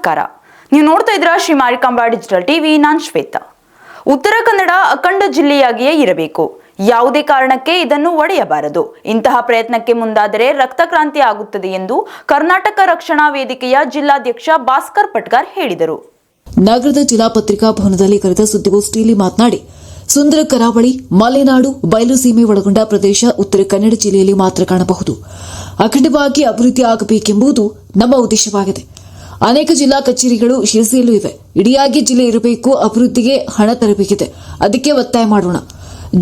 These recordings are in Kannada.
ನಮಸ್ಕಾರ. ನೀವು ನೋಡ್ತಾ ಇದ್ದೀರಾ ಶ್ರೀ ಮಾರಿಕಾಂಬಾ ಡಿಜಿಟಲ್ ಟಿವಿ. ನಾನು ಶ್ವೇತಾ. ಉತ್ತರ ಕನ್ನಡ ಅಖಂಡ ಜಿಲ್ಲೆಯಾಗಿಯೇ ಇರಬೇಕು. ಯಾವುದೇ ಕಾರಣಕ್ಕೆ ಇದನ್ನು ಒಡೆಯಬಾರದು. ಇಂತಹ ಪ್ರಯತ್ನಕ್ಕೆ ಮುಂದಾದರೆ ರಕ್ತಕ್ರಾಂತಿ ಆಗುತ್ತದೆ ಎಂದು ಕರ್ನಾಟಕ ರಕ್ಷಣಾ ವೇದಿಕೆಯ ಜಿಲ್ಲಾಧ್ಯಕ್ಷ ಭಾಸ್ಕರ್ ಪಟ್ಗಾರ್ ಹೇಳಿದರು. ನಗರದ ಜಿಲ್ಲಾ ಪತ್ರಿಕಾ ಭವನದಲ್ಲಿ ಕರೆದ ಸುದ್ದಿಗೋಷ್ಠಿಯಲ್ಲಿ ಮಾತನಾಡಿ, ಸುಂದರ ಕರಾವಳಿ, ಮಲೆನಾಡು, ಬಯಲು ಸೀಮೆ ಒಳಗೊಂಡ ಪ್ರದೇಶ ಉತ್ತರ ಕನ್ನಡ ಜಿಲ್ಲೆಯಲ್ಲಿ ಮಾತ್ರ ಕಾಣಬಹುದು. ಅಖಂಡವಾಗಿ ಅಭಿವೃದ್ಧಿ ಆಗಬೇಕೆಂಬುದು ನಮ್ಮ ಉದ್ದೇಶವಾಗಿದೆ. ಅನೇಕ ಜಿಲ್ಲಾ ಕಚೇರಿಗಳು ಶಿರಸಿಯಲ್ಲೂ ಇವೆ. ಇಡಿಯಾಗಿ ಜಿಲ್ಲೆ ಇರಬೇಕು, ಅಭಿವೃದ್ಧಿಗೆ ಹಣ ತರಬೇಕಿದೆ. ಅದಕ್ಕೆ ಒತ್ತಾಯ ಮಾಡೋಣ.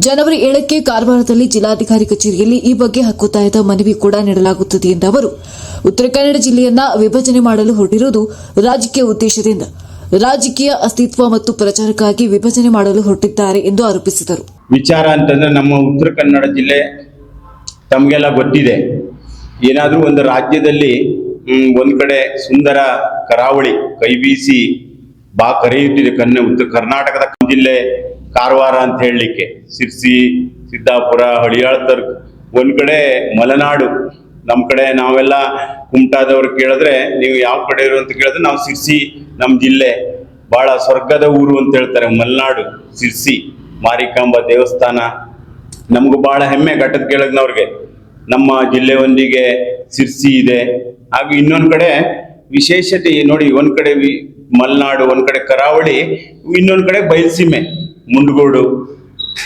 ಜನವರಿ 7ಕ್ಕೆ ಕಾರವಾರದಲ್ಲಿ ಜಿಲ್ಲಾಧಿಕಾರಿ ಕಚೇರಿಯಲ್ಲಿ ಈ ಬಗ್ಗೆ ಹಕ್ಕೊತ್ತಾಯದ ಮನವಿ ಕೂಡ ನೀಡಲಾಗುತ್ತದೆ ಎಂದ ಅವರು, ಉತ್ತರ ಕನ್ನಡ ಜಿಲ್ಲೆಯನ್ನ ವಿಭಜನೆ ಮಾಡಲು ಹೊರಟಿರುವುದು ರಾಜಕೀಯ ಉದ್ದೇಶದಿಂದ, ರಾಜಕೀಯ ಅಸ್ತಿತ್ವ ಮತ್ತು ಪ್ರಚಾರಕ್ಕಾಗಿ ವಿಭಜನೆ ಮಾಡಲು ಹೊರಟಿದ್ದಾರೆ ಎಂದು ಆರೋಪಿಸಿದರು. ವಿಚಾರ ಅಂತಂದ್ರೆ ನಮ್ಮ ಉತ್ತರ ಕನ್ನಡ ಜಿಲ್ಲೆ ತಮಗೆಲ್ಲ ಗೊತ್ತಿದೆ. ಏನಾದರೂ ಒಂದು ರಾಜ್ಯದಲ್ಲಿ ಒಂದ್ ಕಡೆ ಸುಂದರ ಕರಾವಳಿ ಕೈ ಬೀಸಿ ಬಾ ಕರೆಯುತ್ತಿದೆ. ಉತ್ತರ ಕರ್ನಾಟಕದ ಜಿಲ್ಲೆ ಕಾರವಾರ ಅಂತ ಹೇಳಲಿಕ್ಕೆ, ಸಿರ್ಸಿ, ಸಿದ್ದಾಪುರ, ಹಳಿಯಾಳ್, ಒಂದ್ ಕಡೆ ಮಲೆನಾಡು. ನಮ್ಮ ಕಡೆ ನಾವೆಲ್ಲ ಕುಮಟಾದವ್ರು ಕೇಳಿದ್ರೆ ನೀವು ಯಾವ ಕಡೆ ಇರು ಅಂತ ಕೇಳಿದ್ರೆ ನಾವು ಸಿರ್ಸಿ, ನಮ್ಮ ಜಿಲ್ಲೆ ಬಹಳ ಸ್ವರ್ಗದ ಊರು ಅಂತ ಹೇಳ್ತಾರೆ. ಮಲೆನಾಡು, ಸಿರ್ಸಿ, ಮಾರಿಕಾಂಬಾ ದೇವಸ್ಥಾನ ನಮಗೂ ಬಹಳ ಹೆಮ್ಮೆ. ಘಟ್ಟದ ಕೆಳಗ್ನವ್ರಿಗೆ ನಮ್ಮ ಜಿಲ್ಲೆ ಒಂದಿಗೆ ಸಿರ್ಸಿ ಇದೆ. ಹಾಗೂ ಇನ್ನೊಂದು ಕಡೆ ವಿಶೇಷತೆ ನೋಡಿ, ಒಂದ್ ಕಡೆ ಮಲೆನಾಡು, ಒಂದ್ ಕಡೆ ಕರಾವಳಿ, ಇನ್ನೊಂದು ಕಡೆ ಬಯಲ್ಸೀಮೆ, ಮುಂಡಗೋಡು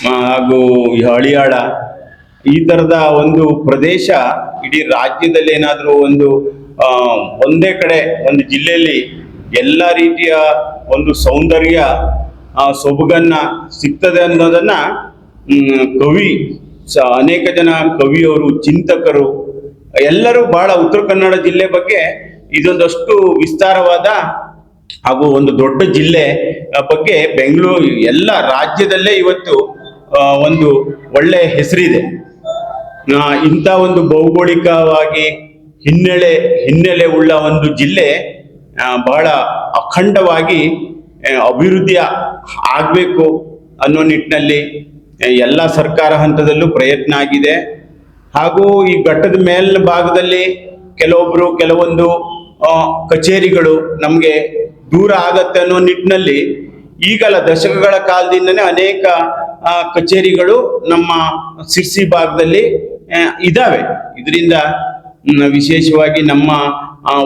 ಹಾಗೂ ಹಳಿಯಾಳ. ಈ ತರದ ಒಂದು ಪ್ರದೇಶ ಇಡೀ ರಾಜ್ಯದಲ್ಲಿ ಏನಾದರೂ ಒಂದೇ ಕಡೆ ಒಂದು ಜಿಲ್ಲೆಯಲ್ಲಿ ಎಲ್ಲ ರೀತಿಯ ಒಂದು ಸೌಂದರ್ಯ ಸೊಬಗನ್ನ ಸಿಗ್ತದೆ ಅನ್ನೋದನ್ನ ಅನೇಕ ಜನ ಕವಿಯವರು, ಚಿಂತಕರು ಎಲ್ಲರೂ ಬಹಳ ಉತ್ತರ ಕನ್ನಡ ಜಿಲ್ಲೆ ಬಗ್ಗೆ ಇದೊಂದಷ್ಟು ವಿಸ್ತಾರವಾದ ಹಾಗೂ ಒಂದು ದೊಡ್ಡ ಜಿಲ್ಲೆ ಬಗ್ಗೆ ಬೆಂಗಳೂರು ಎಲ್ಲ ರಾಜ್ಯದಲ್ಲೇ ಇವತ್ತು ಒಂದು ಒಳ್ಳೆ ಹೆಸರಿದೆ. ಇಂಥ ಒಂದು ಭೌಗೋಳಿಕವಾಗಿ ಹಿನ್ನೆಲೆ ಉಳ್ಳ ಒಂದು ಜಿಲ್ಲೆ ಬಹಳ ಅಖಂಡವಾಗಿ ಅಭಿವೃದ್ಧಿ ಆಗಬೇಕು ಅನ್ನೋ ನಿಟ್ಟಿನಲ್ಲಿ ಎಲ್ಲ ಸರ್ಕಾರ ಹಂತದಲ್ಲೂ ಪ್ರಯತ್ನ ಆಗಿದೆ. ಹಾಗೂ ಈ ಘಟ್ಟದ ಮೇಲಿನ ಭಾಗದಲ್ಲಿ ಕೆಲವೊಂದು ಕಚೇರಿಗಳು ನಮಗೆ ದೂರ ಆಗತ್ತೆ ಅನ್ನೋ ನಿಟ್ಟಿನಲ್ಲಿ ಈಗಲ ದಶಕಗಳ ಕಾಲದಿಂದನೇ ಅನೇಕ ಕಚೇರಿಗಳು ನಮ್ಮ ಸಿರ್ಸಿ ಭಾಗದಲ್ಲಿ ಇದಾವೆ. ಇದರಿಂದ ವಿಶೇಷವಾಗಿ ನಮ್ಮ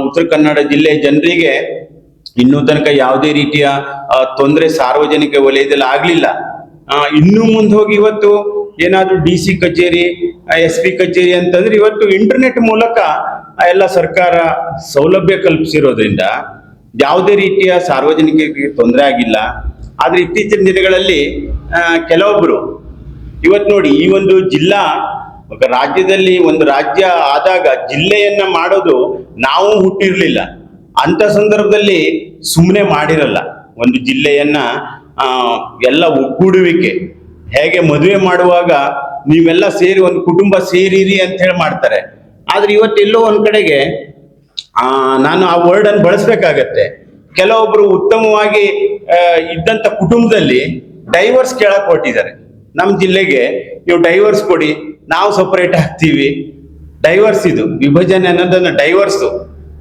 ಉತ್ತರ ಕನ್ನಡ ಜಿಲ್ಲೆ ಜನರಿಗೆ ಇನ್ನೂ ತನಕ ಯಾವುದೇ ರೀತಿಯ ತೊಂದರೆ ಸಾರ್ವಜನಿಕ ವಲಯದಲ್ಲಿ ಆಗ್ಲಿಲ್ಲ. ಇನ್ನೂ ಮುಂದೆ ಹೋಗಿ ಇವತ್ತು ಏನಾದ್ರೂ DC ಕಚೇರಿ, SP ಕಚೇರಿ ಅಂತಂದ್ರೆ ಇವತ್ತು ಇಂಟರ್ನೆಟ್ ಮೂಲಕ ಎಲ್ಲ ಸರ್ಕಾರ ಸೌಲಭ್ಯ ಕಲ್ಪಿಸಿರೋದ್ರಿಂದ ಯಾವುದೇ ರೀತಿಯ ಸಾರ್ವಜನಿಕರಿಗೆ ತೊಂದರೆ ಆಗಿಲ್ಲ. ಆದ್ರೆ ಇತ್ತೀಚಿನ ದಿನಗಳಲ್ಲಿ ಕೆಲವೊಬ್ರು ಇವತ್ತು ನೋಡಿ, ಈ ಒಂದು ಜಿಲ್ಲಾ ರಾಜ್ಯದಲ್ಲಿ ಒಂದು ರಾಜ್ಯ ಆದಾಗ ಜಿಲ್ಲೆಯನ್ನ ಮಾಡೋದು ನಾವು ಹುಟ್ಟಿರ್ಲಿಲ್ಲ. ಅಂತ ಸಂದರ್ಭದಲ್ಲಿ ಸುಮ್ಮನೆ ಮಾಡಿರಲ್ಲ. ಒಂದು ಜಿಲ್ಲೆಯನ್ನ ಎಲ್ಲ ಒಗ್ಗೂಡುವಿಕೆ, ಹೇಗೆ ಮದುವೆ ಮಾಡುವಾಗ ನೀವೆಲ್ಲ ಸೇರಿ ಒಂದು ಕುಟುಂಬ ಸೇರಿರಿ ಅಂತ ಹೇಳಿ ಮಾಡ್ತಾರೆ. ಆದ್ರೆ ಇವತ್ತೆಲ್ಲೋ ಒಂದ್ ಕಡೆಗೆ ನಾನು ಆ ವರ್ಡ್ ಅನ್ನು ಬಳಸ್ಬೇಕಾಗತ್ತೆ. ಕೆಲವೊಬ್ರು ಉತ್ತಮವಾಗಿ ಇದ್ದಂತ ಕುಟುಂಬದಲ್ಲಿ ಡೈವರ್ಸ್ ಕೇಳಕ್ ಹೊರಟಿದ್ದಾರೆ. ನಮ್ಮ ಜಿಲ್ಲೆಗೆ ನೀವು ಡೈವರ್ಸ್ ಕೊಡಿ, ನಾವು ಸಪರೇಟ್ ಆಗ್ತೀವಿ. ಡೈವರ್ಸ್, ಇದು ವಿಭಜನೆ ಅನ್ನೋದನ್ನ ಡೈವರ್ಸ್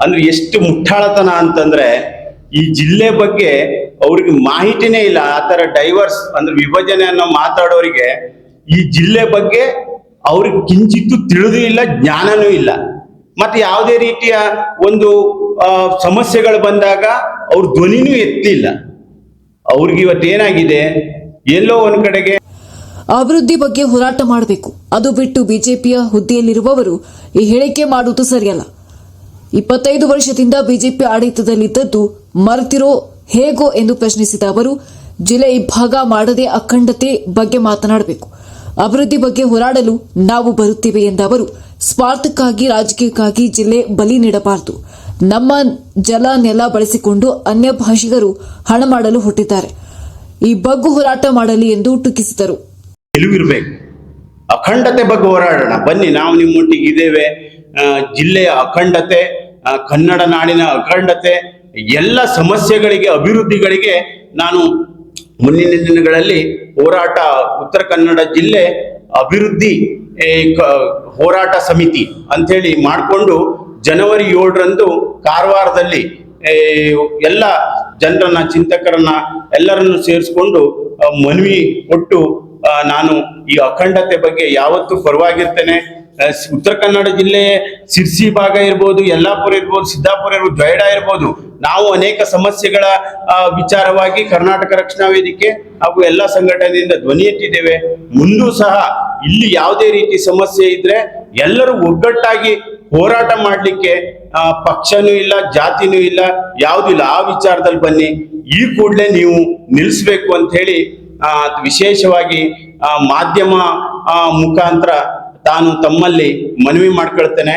ಅಂದ್ರೆ ಎಷ್ಟು ಮುಟ್ಟಾಳತನ ಅಂತಂದ್ರೆ, ಈ ಜಿಲ್ಲೆ ಬಗ್ಗೆ ಅವ್ರಿಗೆ ಮಾಹಿತಿನೇ ಇಲ್ಲ. ಆ ತರ ಡೈವರ್ಸ್ ಅಂದ್ರೆ ವಿಭಜನೆ ಅನ್ನೋ ಮಾತಾಡೋರಿಗೆ ಈ ಜಿಲ್ಲೆ ಬಗ್ಗೆ ಅವ್ರಿಗೆ ಕಿಂಚಿತ್ತು ತಿಳಿದೂ ಇಲ್ಲ, ಜ್ಞಾನನೂ ಇಲ್ಲ. ಮತ್ತೆ ಯಾವುದೇ ರೀತಿಯ ಒಂದು ಸಮಸ್ಯೆಗಳು ಬಂದಾಗ ಅವ್ರ ಧ್ವನಿನೂ ಎತ್ತಿಲ್ಲ. ಅವ್ರಿಗೆ ಇವತ್ತೇನಾಗಿದೆ, ಎಲ್ಲೋ ಒಂದ್ ಕಡೆಗೆ ಅಭಿವೃದ್ಧಿ ಬಗ್ಗೆ ಹೋರಾಟ ಮಾಡಬೇಕು. ಅದು ಬಿಟ್ಟು ಬಿಜೆಪಿಯ ಹುದ್ದೆಯಲ್ಲಿರುವವರು ಈ ಹೇಳಿಕೆ ಮಾಡುವುದು ಸರಿಯಲ್ಲ. 25 ವರ್ಷದಿಂದ ಬಿಜೆಪಿ ಆಡಳಿತದಲ್ಲಿದ್ದದ್ದು ಮರೆತಿರೋ ಹೇಗೋ ಎಂದು ಪ್ರಶ್ನಿಸಿದ ಅವರು, ಜಿಲ್ಲೆ ಇಬ್ಬಾಗ ಮಾಡದೆ ಅಖಂಡತೆ ಬಗ್ಗೆ ಮಾತನಾಡಬೇಕು. ಅಭಿವೃದ್ಧಿ ಬಗ್ಗೆ ಹೋರಾಡಲು ನಾವು ಬರುತ್ತೇವೆ ಎಂದ ಅವರು, ಸ್ವಾರ್ಥಕ್ಕಾಗಿ, ರಾಜಕೀಯಕ್ಕಾಗಿ ಜಿಲ್ಲೆ ಬಲಿ ನೀಡಬಾರದು. ನಮ್ಮ ಜಲ ನೆಲ ಬಳಸಿಕೊಂಡು ಅನ್ಯ ಭಾಷಿಗರು ಹಣ ಮಾಡಲು ಹೊರಟಿದ್ದಾರೆ. ಈ ಬಗ್ಗೆ ಹೋರಾಟ ಮಾಡಲಿ ಎಂದು ಟೀಕಿಸಿದರು. ನಿಲುವಿರ್ಬೇಕು, ಅಖಂಡತೆ ಬಗ್ಗೆ ಹೋರಾಡೋಣ ಬನ್ನಿ, ನಾವು ನಿಮ್ಮೊಟ್ಟಿಗೆ ಇದ್ದೇವೆ. ಜಿಲ್ಲೆಯ ಅಖಂಡತೆ, ಕನ್ನಡ ನಾಡಿನ ಅಖಂಡತೆ, ಎಲ್ಲ ಸಮಸ್ಯೆಗಳಿಗೆ, ಅಭಿವೃದ್ಧಿಗಳಿಗೆ ನಾನು ಮುಂದಿನ ದಿನಗಳಲ್ಲಿ ಹೋರಾಟ, ಉತ್ತರ ಕನ್ನಡ ಜಿಲ್ಲೆ ಅಭಿವೃದ್ಧಿ ಹೋರಾಟ ಸಮಿತಿ ಅಂತೇಳಿ ಮಾಡಿಕೊಂಡು ಜನವರಿ 7ರಂದು ಕಾರವಾರದಲ್ಲಿ ಎಲ್ಲ ಜನರನ್ನ, ಚಿಂತಕರನ್ನ ಎಲ್ಲರನ್ನು ಸೇರಿಸ್ಕೊಂಡು ಮನವಿ ಕೊಟ್ಟು ನಾನು ಈ ಅಖಂಡತೆ ಬಗ್ಗೆ ಯಾವತ್ತೂ ಪರವಾಗಿರ್ತೇನೆ. ಉತ್ತರ ಕನ್ನಡ ಜಿಲ್ಲೆ ಸಿರ್ಸಿ ಭಾಗ ಇರ್ಬೋದು, ಯಲ್ಲಾಪುರ ಇರ್ಬೋದು, ಸಿದ್ದಾಪುರ ಇರ್ಬೋದು, ಜೊಯ್ಡಾ ಇರ್ಬೋದು, ನಾವು ಅನೇಕ ಸಮಸ್ಯೆಗಳ ವಿಚಾರವಾಗಿ ಕರ್ನಾಟಕ ರಕ್ಷಣಾ ವೇದಿಕೆ ಹಾಗೂ ಎಲ್ಲ ಸಂಘಟನೆಯಿಂದ ಧ್ವನಿ ಎತ್ತಿದ್ದೇವೆ. ಮುಂದೂ ಸಹ ಇಲ್ಲಿ ಯಾವುದೇ ರೀತಿ ಸಮಸ್ಯೆ ಇದ್ರೆ ಎಲ್ಲರೂ ಒಗ್ಗಟ್ಟಾಗಿ ಹೋರಾಟ ಮಾಡಲಿಕ್ಕೆ ಪಕ್ಷನೂ ಇಲ್ಲ, ಜಾತಿನೂ ಇಲ್ಲ, ಯಾವುದೂ ಇಲ್ಲ. ಆ ವಿಚಾರದಲ್ಲಿ ಬನ್ನಿ, ಈ ಕೂಡಲೇ ನೀವು ನಿಲ್ಲಿಸ್ಬೇಕು ಅಂತ ಹೇಳಿ ವಿಶೇಷವಾಗಿ ಮಾಧ್ಯಮ ಮುಖಾಂತರ ತಾನು ತಮ್ಮಲ್ಲಿ ಮನವಿ ಮಾಡ್ಕೊಳ್ತೇನೆ.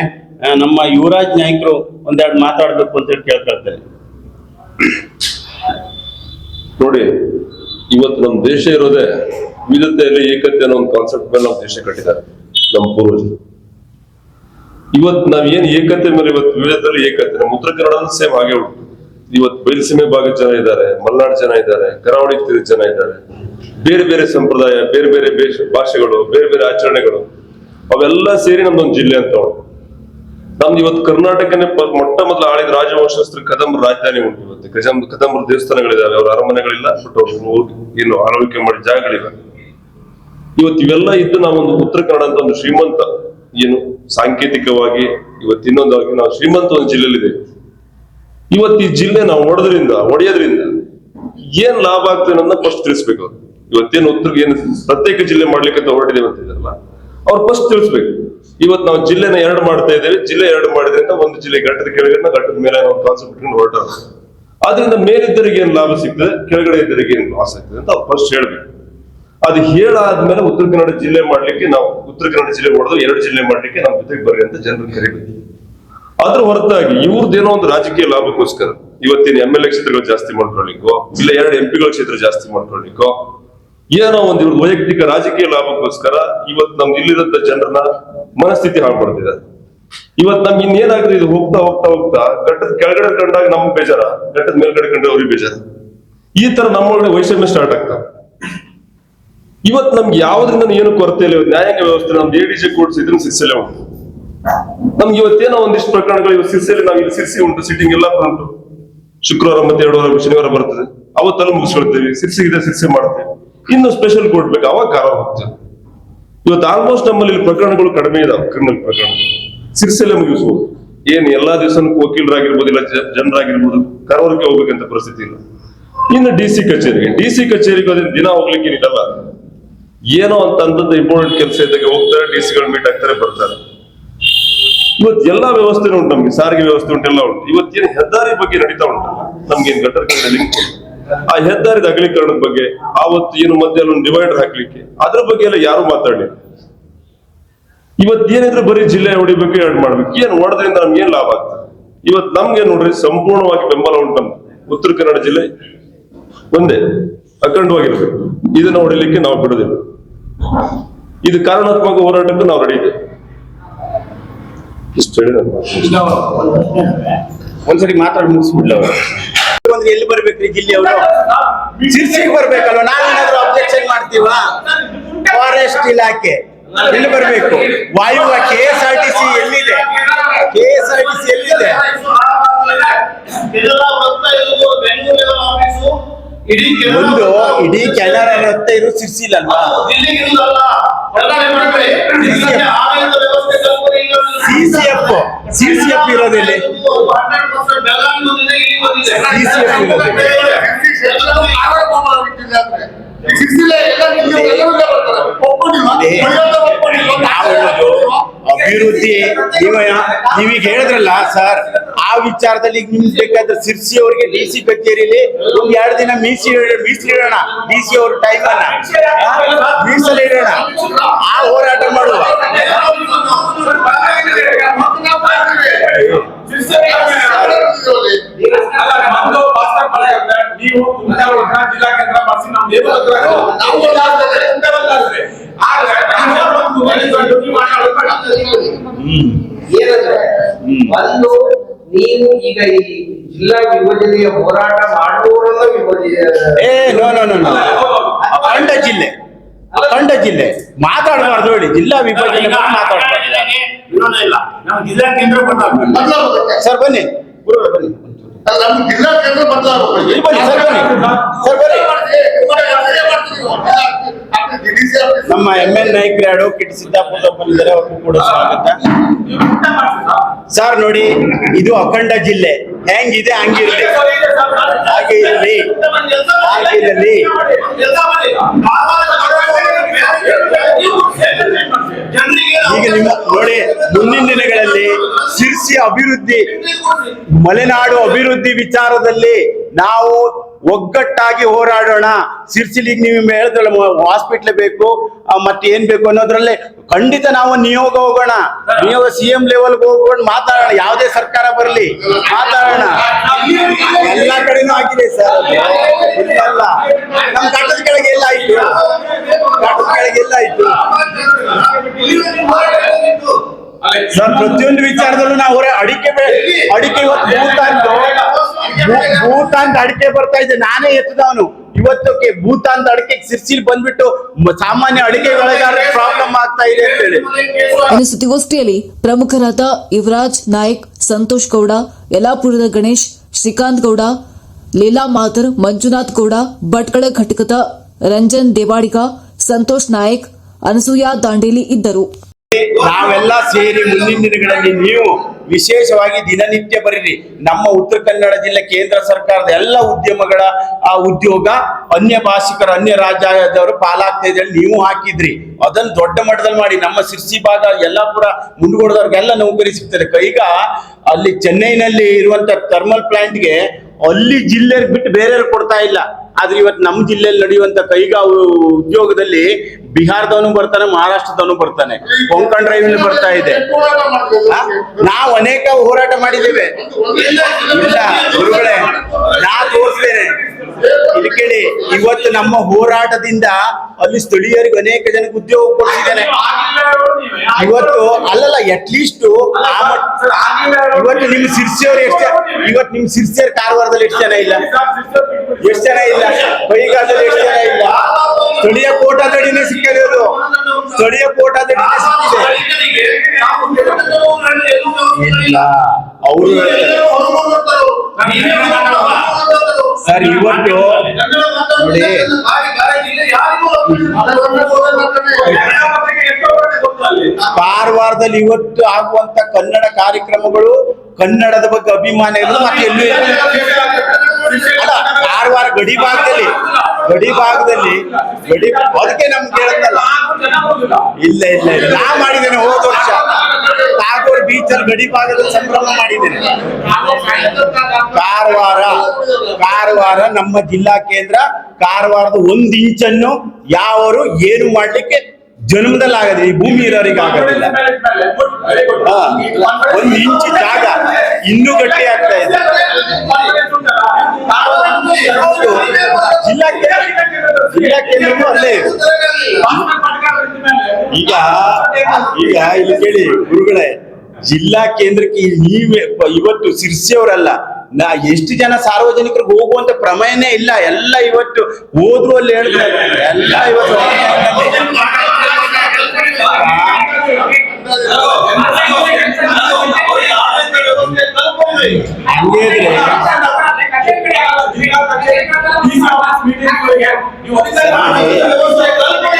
ನಮ್ಮ ಯುವರಾಜ್ ನಾಯ್ಕರು ಒಂದೆರಡು ಮಾತಾಡ್ಬೇಕು ಅಂತ ಹೇಳಿ ಕೇಳ್ಕೊಳ್ತೇನೆ. ನೋಡಿ, ಇವತ್ತು ನಮ್ಮ ದೇಶ ಇರೋದೇ ವಿವಿಧತೆಯಲ್ಲಿ ಏಕತೆ ಅನ್ನೋ ಒಂದು ಕಾನ್ಸೆಪ್ಟ್ ಮೇಲೆ ನಾವು ದೇಶ ಕಟ್ಟಿದ್ದಾರೆ ನಮ್ಮ ಪೂರ್ವಜರು. ಇವತ್ತು ನಾವ್ ಏನ್ ಏಕತೆ ಮೇಲೆ ಇವತ್ತು ವಿವಿಧತೆಯಲ್ಲಿ ಏಕತೆ, ನಮ್ಮ ಉತ್ತರ ಕನ್ನಡ ಸೇಮ್ ಹಾಗೆ ಉಂಟು. ಇವತ್ತು ಬಯಲುಸೀಮೆ ಭಾಗದ ಜನ ಇದ್ದಾರೆ, ಮಲೆನಾಡು ಜನ ಇದ್ದಾರೆ, ಕರಾವಳಿ ತೀರದ ಜನ ಇದ್ದಾರೆ. ಬೇರೆ ಬೇರೆ ಸಂಪ್ರದಾಯ, ಬೇರೆ ಬೇರೆ ಭಾಷೆಗಳು, ಬೇರೆ ಬೇರೆ ಆಚರಣೆಗಳು, ಅವೆಲ್ಲ ಸೇರಿ ನಮ್ದೊಂದು ಜಿಲ್ಲೆ ಅಂತ ಉಂಟು. ನಮ್ದು ಇವತ್ತು ಕರ್ನಾಟಕನೇ ಮೊಟ್ಟ ಮೊದಲು ಆಳಿದ ರಾಜವಂಶಸ್ಥರು ಕದಂಬರ ರಾಜಧಾನಿ ಉಂಟು. ಇವತ್ತು ಕದಂಬರ ದೇವಸ್ಥಾನಗಳಿದಾವೆ, ಅವ್ರ ಅರಮನೆಗಳಿಲ್ಲ, ಬಟ್ ಅವ್ರು ಏನು ಆಳ್ವಿಕೆ ಮಾಡಿ ಜಾಗಗಳಿವೆ. ಇವತ್ತು ಇವೆಲ್ಲ ಇದ್ದು ನಾವೊಂದು ಉತ್ತರ ಕನ್ನಡ ಅಂತ ಒಂದು ಶ್ರೀಮಂತ, ಏನು ಸಾಂಕೇತಿಕವಾಗಿ ಇವತ್ತು ಇನ್ನೊಂದಾಗಿ ನಾವು ಶ್ರೀಮಂತ ಒಂದು ಜಿಲ್ಲೆಯಲ್ಲಿದೆ. ಇವತ್ತು ಈ ಜಿಲ್ಲೆ ನಾವು ಒಡೆಯೋದ್ರಿಂದ ಏನ್ ಲಾಭ ಆಗ್ತದೆ ಅನ್ನೋದನ್ನ ಫಸ್ಟ್ ತಿಳಿಸ್ಬೇಕು. ಇವತ್ತೇನು ಉತ್ತರ ಏನು ಪ್ರತ್ಯೇಕ ಜಿಲ್ಲೆ ಮಾಡ್ಲಿಕ್ಕೆ ಅಂತ ಹೊರಟಿದ್ದೇವೆ ಅಂತ ಇದಾರಲ್ಲ, ಅವ್ರು ಫಸ್ಟ್ ತಿಳಿಸ್ಬೇಕು. ಇವತ್ತು ನಾವು ಜಿಲ್ಲೆನ 2 ಮಾಡ್ತಾ ಇದ್ದೇವೆ. ಜಿಲ್ಲೆ 2 ಮಾಡಿದ್ರಿಂದ ಒಂದು ಜಿಲ್ಲೆ ಘಟ್ಟದ ಕೆಳಗಡೆ, ಘಟ್ಟದ ಮೇಲೆ ನಾವು ಕಾನ್ಸೆಪ್ಟ್ ಇಟ್ಕೊಂಡು ಹೊರಟಾರ. ಆದ್ರಿಂದ ಮೇಲಿದ್ದರಿಗೆ ಏನ್ ಲಾಭ ಸಿಗ್ತದೆ, ಕೆಳಗಡೆ ಇದ್ದರಿಗೆ ಏನ್ ಲಾಸ್ ಆಗ್ತದೆ ಅಂತ ಅವ್ರು ಫಸ್ಟ್ ಹೇಳ್ಬೇಕು. ಅದು ಹೇಳಾದ್ಮೇಲೆ ಉತ್ತರ ಕನ್ನಡ ಜಿಲ್ಲೆ ಮಾಡ್ಲಿಕ್ಕೆ ನಾವು ಉತ್ತರ ಕನ್ನಡ ಜಿಲ್ಲೆ ಹೊಡೆದು 2 ಜಿಲ್ಲೆ ಮಾಡ್ಲಿಕ್ಕೆ ನಾವು ಜೊತೆಗೆ ಬರ್ರಿ ಅಂತ ಜನರನ್ನು ಕರಿಬೇಕು. ಅದ್ರ ಹೊರತಾಗಿ ಇವ್ರದ್ದೇನೋ ಒಂದು ರಾಜಕೀಯ ಲಾಭಕ್ಕೋಸ್ಕರ ಇವತ್ತಿನ MLA ಕ್ಷೇತ್ರಗಳು ಜಾಸ್ತಿ ಮಾಡ್ಕೊಳ್ಳಿಕ್ಕೋ, ಇಲ್ಲ 2 MP ಕ್ಷೇತ್ರ ಜಾಸ್ತಿ ಮಾಡ್ಕೊಳ್ಳಿಕ್ಕೋ, ಏನೋ ಒಂದು ಇವ್ರ ವೈಯಕ್ತಿಕ ರಾಜಕೀಯ ಲಾಭಕ್ಕೋಸ್ಕರ ಇವತ್ತು ನಮ್ಗೆ ಇಲ್ಲಿರಂತ ಜನರನ್ನ ಮನಸ್ಥಿತಿ ಹಾಳು ಮಾಡ್ತಿದ್ದಾರೆ. ಇವತ್ತು ನಮ್ಗೆ ಇನ್ನೇನಾಗಿದೆ, ಇದು ಹೋಗ್ತಾ ಹೋಗ್ತಾ ಹೋಗ್ತಾ ಘಟ್ಟದ ಕೆಳಗಡೆ ಕಂಡಾಗ ನಮ್ಗೆ ಬೇಜಾರ, ಘಟ್ಟದ ಮೇಲ್ಗಡೆ ಕಂಡ ಅವ್ರಿಗೆ ಬೇಜಾರ. ಈ ತರ ನಮ್ಮೊಳಗೆ ವೈಷಮ್ಯ ಸ್ಟಾರ್ಟ್ ಆಗ್ತಾವ. ಇವತ್ತು ನಮ್ಗೆ ಯಾವ್ದ್ರಿಂದ ಏನು ಕೊರತೆ ಇಲ್ಲ. ನ್ಯಾಯಾಂಗ ವ್ಯವಸ್ಥೆ ನಮ್ದು ADJ ಕೋರ್ಟ್ಸ್ ಇದ್ರೆ ಸಿರ್ಸೆಲೆ ಉಂಟು. ನಮ್ಗೆ ಇವತ್ತೇನೋ ಒಂದಿಷ್ಟು ಪ್ರಕರಣಗಳು ಇವತ್ತು ಸಿರ್ಸೆಲೆ, ನಾವು ಇಲ್ಲಿ ಸಿರ್ಸಿ ಉಂಟು, ಸಿಟ್ಟಿಂಗ್ ಎಲ್ಲ ಉಂಟು. ಶುಕ್ರವಾರ ಮತ್ತೆ 2 ವಾರ ಶನಿವಾರ ಬರ್ತದೆ, ಅವತ್ತೆಲ್ಲ ಮುಗಿಸ್ಕೊಳ್ತೇವೆ. ಸಿರ್ಸಿ ಮಾಡ್ತೇವೆ. ಇನ್ನು ಸ್ಪೆಷಲ್ ಕೋರ್ಟ್ ಬೇಕು, ಅವಾಗ ಕಾರವಾರ ಹೋಗ್ತೇವೆ. ಇವತ್ತು ಆಲ್ಮೋಸ್ಟ್ ನಮ್ಮಲ್ಲಿ ಪ್ರಕರಣಗಳು ಕಡಿಮೆ ಇದಾವೆ, ಕ್ರಿಮಿನಲ್ ಪ್ರಕರಣ ಸಿರ್ಸೆಲೆ ಮುಗಿಸ್ಬೋದು. ಏನ್ ಎಲ್ಲಾ ದಿವಸನೂ ವಕೀಲರಾಗಿರ್ಬೋದು, ಇಲ್ಲ ಜನರಾಗಿರ್ಬೋದು ಕಾರವಾರಕ್ಕೆ ಹೋಗ್ಬೇಕಂತ ಪರಿಸ್ಥಿತಿ ಇಲ್ಲ. ಇನ್ನು DC ಕಚೇರಿಗೆ ಅದೇ ದಿನ ಹೋಗ್ಲಿಕ್ಕೆ ಏನಿಲ್ಲ. ಏನೋ ಅಂತಂದ ಇಂಪಾರ್ಟೆಂಟ್ ಕೆಲಸ ಇದ್ದಾಗ ಹೋಗ್ತಾರೆ, DC ಮೀಟ್ ಆಗ್ತಾರೆ, ಬರ್ತಾರೆ. ಇವತ್ತು ಎಲ್ಲಾ ವ್ಯವಸ್ಥೆ ಉಂಟು, ನಮ್ಗೆ ಸಾರಿಗೆ ವ್ಯವಸ್ಥೆ ಉಂಟು, ಎಲ್ಲ ಉಂಟು. ಇವತ್ತೇನು ಹೆದ್ದಾರಿ ಬಗ್ಗೆ ನಡೀತಾ ಉಂಟಲ್ಲ, ನಮ್ಗೇನು ಗಟ್ಟರ ಲಿಂಕ್, ಆ ಹೆದ್ದಾರಿದ ಅಗಲೀಕರಣದ ಬಗ್ಗೆ, ಆವತ್ತು ಏನು ಮಧ್ಯೆ ಒಂದು ಡಿವೈಡರ್ ಹಾಕ್ಲಿಕ್ಕೆ, ಅದ್ರ ಬಗ್ಗೆ ಎಲ್ಲ ಯಾರು ಮಾತಾಡಲಿಲ್ಲ. ಇವತ್ತೇನಿದ್ರೆ ಬರೀ ಜಿಲ್ಲೆ ಹೊಡಿಬೇಕು, 2 ಮಾಡ್ಬೇಕು. ಏನ್ ಹೊಡೆದ್ರಿಂದ ನಮ್ಗೆ ಏನ್ ಲಾಭ ಆಗ್ತದೆ? ಇವತ್ತು ನಮ್ಗೆ ನೋಡ್ರಿ ಸಂಪೂರ್ಣವಾಗಿ ಬೆಂಬಲ ಉಂಟು. ನಮ್ಗೆ ಉತ್ತರ ಕನ್ನಡ ಜಿಲ್ಲೆ ಒಂದೇ ಅಖಂಡವಾಗಿರ್ಬೇಕು. ಇದನ್ನ ಹೊಡಿಲಿಕ್ಕೆ ನಾವು ಬಿಡೋದಿಲ್ಲ. ಇದು ಕಾರಣಾತ್ಮಕ ಹೋರಾಟಕ್ಕೆ ನಾವು ರೆಡಿ ಇದ್ದೇವೆ. ಇಷ್ಟು ಹೇಳಿ ಒಂದ್ಸರಿ ಮಾತಾಡಿ ಮುಗಿಸ್ಬಿಡ್ಲ ಅವರು. ಎಲ್ಲಿ ಬರ್ಬೇಕ್ರಿ ಜಿಲ್ಲೆಯವರು? ಸಿರ್ಸಿಗೆ ಬರ್ಬೇಕಲ್ವ? ನಾವೇನಾದ್ರೂ ಅಬ್ಜೆಕ್ಷನ್ ಮಾಡ್ತೀವ? ಫಾರೆಸ್ಟ್ ಇಲಾಖೆ ಎಲ್ಲಿ ಬರ್ಬೇಕು? ವಾಯುವ KSRTC ಎಲ್ಲಿದೆ? KSRTC ಎಲ್ಲಿದೆ? ಒಂದು ಇಡೀ ಕೆನರಾ ರಸ್ತೆ ಇರೋದು ಸಿರ್ಸಿಲಲ್ವಾ? CCF ಇರೋದಿಲ್ಲ. ಅಭಿವೃದ್ಧಿ ನೀವೀಗ ಹೇಳಿದ್ರಲ್ಲ ಸರ್, ಆ ವಿಚಾರದಲ್ಲಿ ನಿಮ್ಗೆ ಬೇಕಾದ್ರೆ ಸಿರ್ಸಿ ಅವರಿಗೆ DC ಕಚೇರಿಲಿ ಒಂದು 2 ದಿನ ಮೀಸಲಿಡೋಣ. DC ಅವ್ರ ಟೈಮ್ ಅನ್ನ ಮೀಸಲಿಡೋಣ, ಆ ಹೋರಾಟ ಮಾಡುವ. ಒಂದು ನೀವು ಈಗ ಈ ಜಿಲ್ಲಾ ವಿಭಜನೆಯ ಹೋರಾಟ ಮಾಡುವವರೆಲ್ಲ ಅಖಂಡ ಜಿಲ್ಲೆ ಮಾತಾಡಬಾರ್ದು ಹೇಳಿ. ಜಿಲ್ಲಾ ವಿಭಜನೆ ಮಾತಾಡಬಾರ್ದು. ಸರ್ ಬನ್ನಿ, ಬನ್ನಿ. ನಮ್ಗೆ ಜಿಲ್ಲಾ ಕೇಂದ್ರ ಬದಲಾಗಬೇಕು. ಇಲ್ಲಿ ಬನ್ನಿ ಸರ್, ಬನ್ನಿ ಸರ್, ಬನ್ನಿ. ನಮ್ಮ MN ನಾಯಕರು ಅಡ್ವೊಕೇಟ್ ಸಿದ್ದಾಪುರ ಬಂದಿದ್ದಾರೆ, ಅವ್ರಿಗೂ ಕೂಡ ಸ್ವಾಗತ. ಸರ್ ನೋಡಿ, ಇದು ಅಖಂಡ ಜಿಲ್ಲೆ, ಹೆಂಗಿದೆ ಹಂಗಿರ್ಲಿ, ಹಾಗೆ ಇರಲಿ, ಹಾಗಿರಲಿ. ಈಗ ನಿಮ್ಮ ನೋಡಿ, ಮುಂದಿನ ದಿನಗಳಲ್ಲಿ ಶಿರ್ಸಿ ಅಭಿವೃದ್ಧಿ, ಮಲೆನಾಡು ಅಭಿವೃದ್ಧಿ ವಿಚಾರದಲ್ಲಿ ನಾವು ಒಗ್ಗಟ್ಟಾಗಿ ಹೋರಾಡೋಣ. ಶಿರ್ಸಿಲಿಗೆ ನೀವು ಹೇಳಿದ್ರಲ್ಲ, ಹಾಸ್ಪಿಟ್ಲ್ ಬೇಕು ಮತ್ತೆ ಏನ್ ಬೇಕು ಅನ್ನೋದ್ರಲ್ಲೇ ಖಂಡಿತ ನಾವು ನಿಯೋಗ ಹೋಗೋಣ, ನಿಯೋಗ CM ಲೆವೆಲ್ಗೆ ಹೋಗ್ಕೊಂಡು ಮಾತಾಡೋಣ. ಯಾವುದೇ ಸರ್ಕಾರ ಬರಲಿ ಮಾತಾಡೋಣ. ಎಲ್ಲಾ ಕಡೆನೂ ಆಗಿದೆ ಸರ್, ಇಲ್ಲ ನಮ್ ಕಟ್ಟದ ಕೆಳಗೆ ಎಲ್ಲ ಆಯ್ತು, ಕಟ್ಟದ ಕೆಳಗೆ ಎಲ್ಲ ಆಯ್ತು ಸರ್. ಪ್ರತಿಯೊಂದು ವಿಚಾರದಲ್ಲೂ ನಾವು ಅಡಿಕೆ ಇವತ್ತು ಭೂತ ಅಂತ ಅಡಿಕೆ ಬರ್ತಾ ಇದೆ. ನಾನೇ ಎತ್ತದವನು ಇವತ್ತಕ್ಕೆ ಭೂತ ಅಂತ ಅಡಿಕೆ ಸಿರ್ಸಿಲ್ ಬಂದ್ಬಿಟ್ಟು ಸಾಮಾನ್ಯ ಅಡಿಕೆ ಬೆಳೆಗಾರರಿಗೆ ಪ್ರಾಬ್ಲಮ್ ಆಗ್ತಾ ಇದೆ ಅಂತ ಹೇಳಿ. ಇನ್ನು ಸುದ್ದಿಗೋಷ್ಠಿಯಲ್ಲಿ ಪ್ರಮುಖರಾದ ಯುವರಾಜ್ ನಾಯಕ್, ಸಂತೋಷ್ ಗೌಡ, ಯಲ್ಲಾಪುರದ ಗಣೇಶ್, ಶ್ರೀಕಾಂತ್ ಗೌಡ, ಲೀಲಾ ಮಾತರ್, ಮಂಜುನಾಥ್ ಗೌಡ, ಭಟ್ಕಳ ಘಟಕದ ರಂಜನ್ ದೇವಾಡಿಗ, ಸಂತೋಷ್ ನಾಯಕ್, ಅನಸೂಯ ದಾಂಡೇಲಿ ಇದ್ದರು. ನಾವೆಲ್ಲ ಸೇರಿ ಮುಂದಿನ ದಿನಗಳಲ್ಲಿ ನೀವು ವಿಶೇಷವಾಗಿ ದಿನನಿತ್ಯ ಬರೀರಿ. ನಮ್ಮ ಉತ್ತರ ಕನ್ನಡ ಜಿಲ್ಲೆ ಕೇಂದ್ರ ಸರ್ಕಾರದ ಎಲ್ಲ ಉದ್ಯಮಗಳ ಉದ್ಯೋಗ ಅನ್ಯ ಭಾಷಿಕರು, ಅನ್ಯ ರಾಜ್ಯದವರು ಪಾಲಾಗ್ತಾ ಇದೆ, ನೀವು ಹಾಕಿದ್ರಿ. ಅದನ್ನು ದೊಡ್ಡ ಮಟ್ಟದಲ್ಲಿ ಮಾಡಿ ನಮ್ಮ ಶಿರ್ಸಿ ಭಾಗ, ಯಲ್ಲಾಪುರ, ಮುಂಡಗೋಡದವ್ರಿಗೆಲ್ಲ ನೌಕರಿ ಸಿಗ್ತದೆ. ಈಗ ಅಲ್ಲಿ ಚೆನ್ನೈನಲ್ಲಿ ಇರುವಂತ ಥರ್ಮಲ್ ಪ್ಲಾಂಟ್ಗೆ ಅಲ್ಲಿ ಜಿಲ್ಲೆ ಬಿಟ್ಟು ಬೇರೆಯವ್ರು ಕೊಡ್ತಾ ಇಲ್ಲ. ಆದ್ರೆ ಇವತ್ತು ನಮ್ಮ ಜಿಲ್ಲೆಯಲ್ಲಿ ನಡೆಯುವಂತ ಕೈಗಾ ಉದ್ಯೋಗದಲ್ಲಿ ಬಿಹಾರದವನು ಬರ್ತಾನೆ, ಮಹಾರಾಷ್ಟ್ರದವನು ಬರ್ತಾನೆ, ಕೊಂಕಣ್ ಡ್ರೈವ್ ಬರ್ತಾ ಇದೆ. ನಾವು ಅನೇಕ ಹೋರಾಟ ಮಾಡಿದ್ದೇವೆ. ಇಲ್ಲ ಗುರುಗಳೇ, ನಾ ತೋರಿಸ್ತೇನೆ, ಇಲ್ಲಿ ಕೇಳಿ. ಇವತ್ತು ನಮ್ಮ ಹೋರಾಟದಿಂದ ಅಲ್ಲಿ ಸ್ಥಳೀಯರಿಗೆ ಅನೇಕ ಜನಕ್ಕೆ ಉದ್ಯೋಗ ಕೊಡಿಸಿದ್ದೇನೆ. ಇವತ್ತು ಅಲ್ಲಲ್ಲ, ಅಟ್ಲೀಸ್ಟ್ ಇವತ್ತು ನಿಮ್ ಸಿರ್ಸಿಯವ್ರು ಇವತ್ತು ನಿಮ್ ಸಿರ್ಸಿಯರ್ ಕಾರವಾರದಲ್ಲಿ ಎಷ್ಟು ಜನ ಇಲ್ಲ, ಎಷ್ಟು ಜನ ಇಲ್ಲ, ಕೈಗಾಲದಲ್ಲಿ ಎಷ್ಟು ಜನ ಇಲ್ಲ. ಸ್ಥಳೀಯ ಕೋಟಾದಡಿನೇ ಸಿಕ್ಕಿರೋದು, ಸ್ಥಳೀಯ ಕೋಟಾದಡಿನೇ ಸಿಕ್ಕಿದೆ. ಇಲ್ಲ ಅವರು ಸರ್ ಇವತ್ತು ನೋಡಿ, ಕಾರವಾರದಲ್ಲಿ ಇವತ್ತು ಆಗುವಂತ ಕನ್ನಡ ಕಾರ್ಯಕ್ರಮಗಳು, ಕನ್ನಡದ ಬಗ್ಗೆ ಅಭಿಮಾನ ಇರೋದು ಮತ್ತೆ ಎಲ್ಲೂ ಅಲ್ಲ. ಕಾರವಾರ ಗಡಿ ಭಾಗದಲ್ಲಿ ಅದಕ್ಕೆ ನಮ್ಗೆ ಹೇಳಲ್ಲ. ಇಲ್ಲ ನಾ ಮಾಡಿದ್ದೇನೆ ಹೋದ ವರ್ಷ ಕಾಗೋಡು ಬೀಚ್ ಅಲ್ಲಿ ಗಡಿ ಭಾಗದಲ್ಲಿ ಸಂಭ್ರಮ ಮಾಡಿದ್ದೇನೆ. ಕಾರವಾರ ನಮ್ಮ ಜಿಲ್ಲಾ ಕೇಂದ್ರ. ಕಾರವಾರದ 1 ಇಂಚನ್ನು ಯಾವರು ಏನು ಮಾಡ್ಲಿಕ್ಕೆ ಜನ್ಮದಲ್ಲಿ ಆಗದೆ, ಈ ಭೂಮಿ ಇರೋರಿಗೆ ಆಗೋದಿಲ್ಲ. 1 ಇಂಚು ಜಾಗ ಇನ್ನೂ ಗಟ್ಟಿ ಆಗ್ತಾ ಇದೆ. ಜಿಲ್ಲಾ ಕೇಂದ್ರನೂ ಅಲ್ಲೇ. ಈಗ ಇಲ್ಲಿ ಕೇಳಿ ಗುರುಗಳೇ, ಜಿಲ್ಲಾ ಕೇಂದ್ರಕ್ಕೆ ನೀವೇ ಇವತ್ತು ಸಿರ್ಸಿಯವರಲ್ಲ, ಎಷ್ಟು ಜನ ಸಾರ್ವಜನಿಕರಿಗೆ ಹೋಗುವಂತ ಪ್ರಮೇಯನೇ ಇಲ್ಲ. ಎಲ್ಲ ಇವತ್ತು ಹೋದ್ರು ಅಲ್ಲಿ ಹೇಳಿದ್ರೆ ಎಲ್ಲ ಇವತ್ತು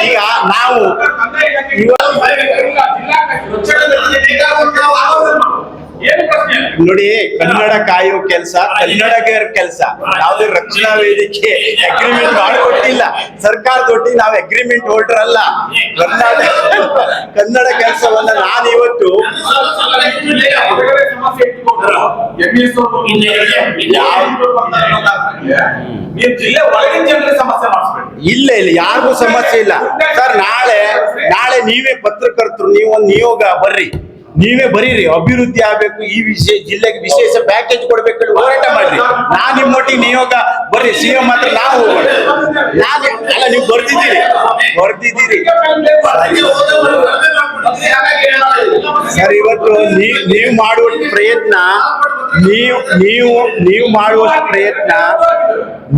ಈಗ ನಾವು ನೋಡಿ, ಕನ್ನಡ ಕಾಯೋ ಕೆಲಸ ಕನ್ನಡಿಗರ ಕೆಲಸ. ಯಾವುದೇ ರಕ್ಷಣಾ ವೇದಿಕೆ ಅಗ್ರಿಮೆಂಟ್ ಮಾಡಿಕೊಟ್ಟಿಲ್ಲ ಸರ್ಕಾರದೊಟ್ಟಿಗೆ. ನಾವು ಅಗ್ರಿಮೆಂಟ್ ಹೋಲ್ಡರ್ ಅಲ್ಲ. ಕನ್ನಡ ಕೆಲಸವನ್ನ ನಾನು ಇವತ್ತು ಇಲ್ಲ ಯಾರಿಗೂ ಸಮಸ್ಯೆ ಇಲ್ಲ ಸರ್. ನಾಳೆ ನೀವೇ ಪತ್ರಕರ್ತರು, ನೀವೊಂದು ನಿಯೋಗ ಬರ್ರಿ, ನೀವೇ ಬರೀರಿ. ಅಭಿವೃದ್ಧಿ ಆಗ್ಬೇಕು, ಈ ಜಿಲ್ಲೆಗೆ ವಿಶೇಷ ಪ್ಯಾಕೇಜ್ ಕೊಡ್ಬೇಕು, ಹೋರಾಟ ಮಾಡ್ರಿ. ನಾನ್ ನಿಮ್ಮೊಟ್ಟಿಗೆ ನಿಯೋಗ ಬರ್ರಿ, CM ಮಾತ್ರ ನಾವು ಹೋಗೋಣ. ಅಲ್ಲ, ನೀವು ಬರ್ದಿದ್ದೀರಿ ಸರ್. ಇವತ್ತು ನೀವು ಮಾಡುವಷ್ಟು ಪ್ರಯತ್ನ,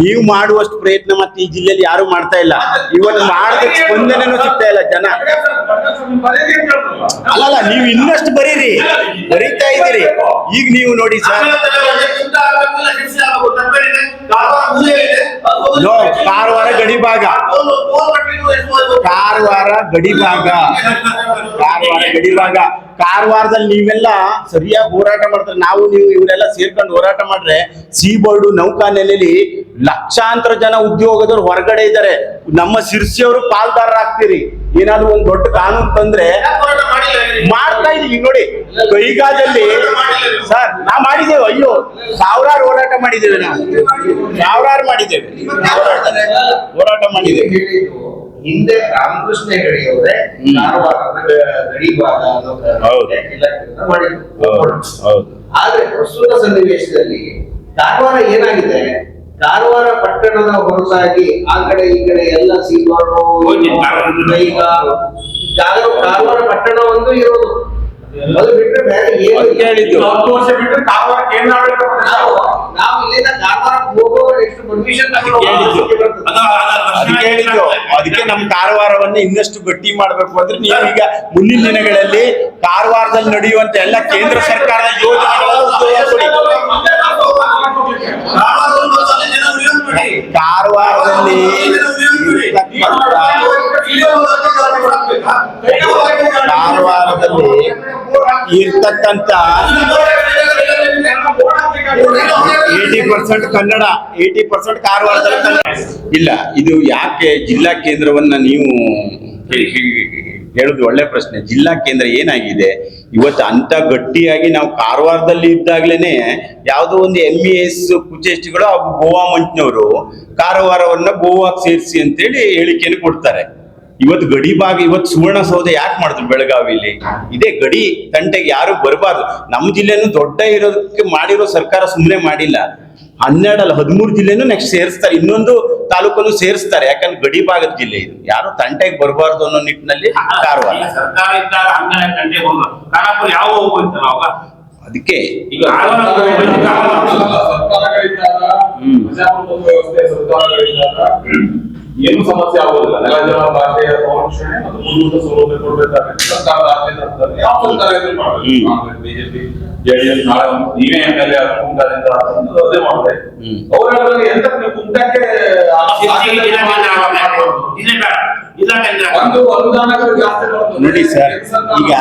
ನೀವು ಮಾಡುವಷ್ಟು ಪ್ರಯತ್ನ ಮತ್ತೆ ಈ ಜಿಲ್ಲೆಯಲ್ಲಿ ಯಾರು ಮಾಡ್ತಾ ಇಲ್ಲ. ಇವತ್ತು ಮಾಡೋದಕ್ಕೆ ಸ್ಪಂದನೆನೂ ಸಿಗ್ತಾ ಇಲ್ಲ ಜನ. ಅಲ್ಲಲ್ಲ, ನೀವು ಇನ್ನಷ್ಟು ಬರೀತಾ ಇದ್ದೀರಿ. ಈಗ ನೀವು ನೋಡಿ ಸರ್, ಕಾರವಾರ ಗಡಿ ಭಾಗ, ಕಾರವಾರ ಗಡಿ ಭಾಗ, ಕಾರವಾರ ಗಡಿ ಭಾಗ. ಕಾರವಾರದಲ್ಲಿ ನೀವೆಲ್ಲ ಸರಿಯಾಗಿ ಹೋರಾಟ ಮಾಡ್ತಾರೆ. ನಾವು ನೀವು ಇವರೆಲ್ಲ ಸೇರ್ಕೊಂಡು ಹೋರಾಟ ಮಾಡ್ರೆ ಸೀಬೋರ್ಡು ನೌಕಾನೆಲೆಯಲ್ಲಿ ಲಕ್ಷಾಂತರ ಜನ ಉದ್ಯೋಗದವ್ರು ಹೊರಗಡೆ ಇದ್ದಾರೆ. ನಮ್ಮ ಸಿರ್ಸಿಯವರು ಪಾಲ್ದಾರರಾಗ್ತೀರಿ. ಏನಾದ್ರು ಒಂದ್ ದೊಡ್ಡ ಕಾನೂನು ತಂದ್ರೆ ಮಾಡ್ತಾ ಇದೀವಿ. ನೋಡಿ ಕೈಗಾದಲ್ಲಿ ಸರ್ ನಾವು ಮಾಡಿದ್ದೇವೆ. ಅಯ್ಯೋ, ಸಾವಿರಾರು ಹೋರಾಟ ಮಾಡಿದ್ದೇವೆ, ನಾವು ಸಾವಿರಾರು ಮಾಡಿದ್ದೇವೆ, ಹೋರಾಟ ಮಾಡಿದ್ದೇವೆ. ಹಿಂದೆ ರಾಮಕೃಷ್ಣ ಹೆಗಡೆಯವರೇ ಕಾರವಾರದ ಗಡಿ ಭಾಗ ಅನ್ನೋ ಇಲಾಖೆಯನ್ನ ಮಾಡಿದ್ರು. ಆದ್ರೆ ಪ್ರಸ್ತುತ ಸನ್ನಿವೇಶದಲ್ಲಿ ಕಾರವಾರ ಏನಾಗಿದೆ, ಕಾರವಾರ ಪಟ್ಟಣದ ಹೊರತಾಗಿ ಆ ಕಡೆ ಈ ಕಡೆ ಎಲ್ಲ ಸೀಬಾರ್ಡು, ಕಾರವಾರ ಪಟ್ಟಣ ಒಂದು ಇರೋದು. ಅದು ಬಿಟ್ಟರೆ ಬೇರೆ ಏನು ಹೇಳಿದ್ದು 10 ವರ್ಷ ಬಿಟ್ಟರೆ ಕಾರವಾರ ಕೇಂದ್ರಾಡಳಿತ ಪ್ರದೇಶ. ನಾವು ಇಲ್ಲಿಂದ ಕಾರವಾರಕ್ಕೆ ಹೋಗುವ ನೆಕ್ಸ್ಟ್ ಪರ್ಮಿಷನ್ ಅದಕ್ಕೆ ಹೇಳಿದ್ದು. ಅದಕ್ಕೆ ನಮ್ಮ ಕಾರವಾರವನ್ನ ಇನ್ನಷ್ಟು ಗಟ್ಟಿ ಮಾಡ್ಬೇಕು ಅಂದ್ರೆ ನೀವೀಗ ಮುಂದಿನ ದಿನಗಳಲ್ಲಿ ಕಾರವಾರದಲ್ಲಿ ನಡೆಯುವಂತ ಎಲ್ಲ ಕೇಂದ್ರ ಸರ್ಕಾರದ ಯೋಜನೆಗಳನ್ನು ಕಾರವಾರದಲ್ಲಿ ಕಾರವಾರದಲ್ಲಿ ಇರ್ತಕ್ಕಂಥ 80% ಕನ್ನಡ, 80% ಕಾರವಾರದಲ್ಲಿ ಕನ್ನಡ ಇಲ್ಲ. ಇದು ಯಾಕೆ ಜಿಲ್ಲಾ ಕೇಂದ್ರವನ್ನ ನೀವು ಹೇಳುದು ಒಳ್ಳೆ ಪ್ರಶ್ನೆ. ಜಿಲ್ಲಾ ಕೇಂದ್ರ ಏನಾಗಿದೆ ಇವತ್ತು ಅಂತ ಗಟ್ಟಿಯಾಗಿ ನಾವು ಕಾರವಾರದಲ್ಲಿ ಇದ್ದಾಗ್ಲೇನೆ ಯಾವುದೋ ಒಂದು MES ಕುಚೇಷ್ಟಿಗಳು ಹಾಗೂ ಗೋವಾ ಮಂಚ್ನವರು ಕಾರವಾರವನ್ನ ಗೋವಾಕ್ಕೆ ಸೇರಿಸಿ ಅಂತೇಳಿ ಹೇಳಿಕೆಯನ್ನು ಕೊಡ್ತಾರೆ. ಇವತ್ತು ಗಡಿ ಭಾಗ, ಇವತ್ತು ಸುವರ್ಣಸೌಧ ಯಾಕೆ ಮಾಡಿದ್ರು ಬೆಳಗಾವಿಲಿ? ಇದೇ ಗಡಿ ತಂಟೆಗೆ ಯಾರು ಬರಬಾರ್ದು. ನಮ್ಮ ಜಿಲ್ಲೆನೂ ದೊಡ್ಡ ಇರೋದಕ್ಕೆ ಮಾಡಿರೋ ಸರ್ಕಾರ ಸುಮ್ಮನೆ ಮಾಡಿಲ್ಲ. 12 ಅಲ್ಲ 13 ಜಿಲ್ಲೆನೂ ನೆಕ್ಸ್ಟ್ ಸೇರಿಸ್ತಾರೆ, ಇನ್ನೊಂದು ತಾಲೂಕನ್ನು ಸೇರಿಸ್ತಾರೆ. ಯಾಕಂದ್ರೆ ಗಡಿ ಭಾಗದ ಜಿಲ್ಲೆ ಇದು, ಯಾರು ತಂಟೆಗೆ ಬರಬಾರ್ದು ಅನ್ನೋ ನಿಟ್ಟಿನಲ್ಲಿ ಕಾರವಾರ ಸರ್ಕಾರ ಇದ್ದಾಗ ಹಂಗನೇ ತಂಟೆ ಹೋಗುದು. ಕಾರವಾರ ಯಾವ ಹೋಗ್ಬೋಯ್ತಾರ ಅವಾಗ? ಅದಕ್ಕೆ ಈಗ ಏನು ಸಮಸ್ಯೆ ಆಗೋದಿಲ್ಲ. ನೆಲ ಜಲ ಭಾಷೆಯ ಸಂರಕ್ಷಣೆ ಮತ್ತು ಮೂಲಭೂತ ಸೌಲಭ್ಯ ಕೊಡಬೇಕಾದ್ರೆ ಸರ್ಕಾರದ ಆದ್ಯತೆ ಹಂತದಲ್ಲಿ ಯಾವ ಸರ್ಕಾರ ಎದುರು ಮಾಡಬೇಕು? ಕಾಂಗ್ರೆಸ್, ಬಿಜೆಪಿ, JDS ನಾಳೆ ನೀವೇ MLA ಕುಮಟಾದಿಂದ ಅದೇ ಮಾಡ್ತಾರೆ. ಅವರಲ್ಲಿ ಎಂತ ಕುಮಟಕ್ಕೆ ಒಂದು ಅನುದಾನಗಳು ಜಾಸ್ತಿ ಬರ್ತದೆ. ನೋಡಿ ಸರ್, ಈಗ